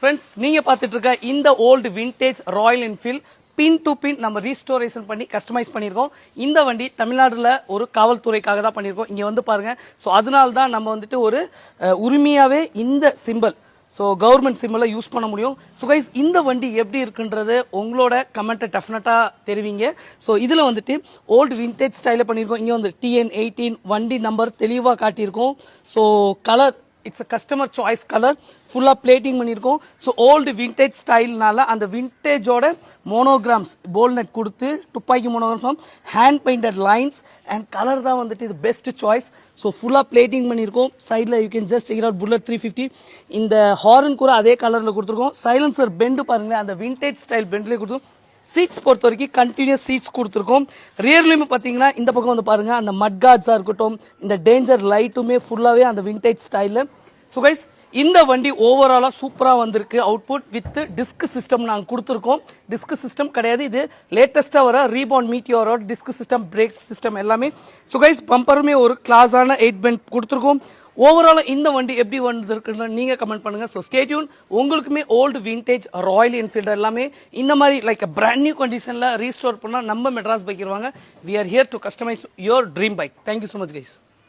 Friends நீங்க பார்த்துட்டு இருக்க இந்த old vintage Royal Enfield pin to pin நம்ம ரீஸ்டோரேஷன் பண்ணி கஸ்டமைஸ் பண்ணியிருக்கோம். இந்த வண்டி தமிழ்நாடுல ஒரு காவல்துறைக்காக தான் பண்ணியிருக்கோம். இங்க வந்து பாருங்க. ஸோ அதனால தான் நம்ம வந்துட்டு ஒரு உரிமையாவே இந்த சிம்பிள் ஸோ கவர்மெண்ட் சிம்பிளை யூஸ் பண்ண முடியும். ஸோ கைஸ் இந்த வண்டி எப்படி இருக்குன்றது உங்களோட கமெண்ட்டை டெஃபினட்டாக தெரிவிங்க. ஸோ இதில் வந்துட்டு ஓல்டு விண்டேஜ் ஸ்டைலில் பண்ணியிருக்கோம். இங்கே வந்து TN18 வண்டி நம்பர் தெளிவாக காட்டியிருக்கோம். So colour it's a customer choice colour ஃபுல்லாக பிளேட்டிங் பண்ணியிருக்கோம். ஸோ ஓல்டு விண்டேஜ் ஸ்டைல்னால அந்த விண்டேஜோட மோனோகிராம்ஸ் போல்நெட் கொடுத்து துப்பாக்கி monograms hand painted lines and colour தான் வந்துட்டு இது பெஸ்ட் சாய்ஸ். ஸோ ஃபுல்லாக பிளேட்டிங் பண்ணியிருக்கோம். சைடில் you can just check out Bullet 350. இந்த ஹார்ன் கூட அதே கலரில் கொடுத்துருக்கோம். சைலன்சர் பெண்டு பாருங்களேன், அந்த விண்டேஜ் ஸ்டைல் பெண்ட்லேயே கொடுத்துருக்கோம். சீட்ஸ் பொறுத்த வரைக்கும் கண்டினியூஸ் சீட்ஸ் கொடுத்துருக்கோம். ரியர்லையுமே பார்த்தீங்கன்னா இந்த பக்கம் வந்து பாருங்க, அந்த மட் கார்ட்ஸாக இருக்கட்டும், இந்த டேஞ்சர் லைட்டுமே ஃபுல்லாகவே அந்த விண்டேஜ் ஸ்டைலில். ஸோ கைஸ் இந்த வண்டி ஓவராலாக சூப்பராக வந்திருக்கு. அவுட்புட் வித் டிஸ்க் சிஸ்டம் நாங்கள் கொடுத்துருக்கோம். டிஸ்க் சிஸ்டம் கிடையாது, இது லேட்டஸ்ட்டாக வர ரீபாண்ட் மீட்டியோரோட டிஸ்க் சிஸ்டம், பிரேக் சிஸ்டம் எல்லாமே. ஸோ கைஸ் பம்பருமே ஒரு கிளாஸான 8 பெண்ட் கொடுத்துருக்கோம். ஓவராலாக இந்த வண்டி எப்படி வந்திருக்குன்னு நீங்கள் கமெண்ட் பண்ணுங்கள். So stay tune. உங்களுக்குமே ஓல்டு விண்டேஜ் ராயல் என்ஃபீல்டு எல்லாமே இந்த மாதிரி லைக் பிராண்ட் நியூ கண்டிஷனில் ரீஸ்டோர் பண்ணால் நம்ம மெட்ராஸ் பைக் வருவாங்க. We are here to customise your dream bike. Thank you so much guys.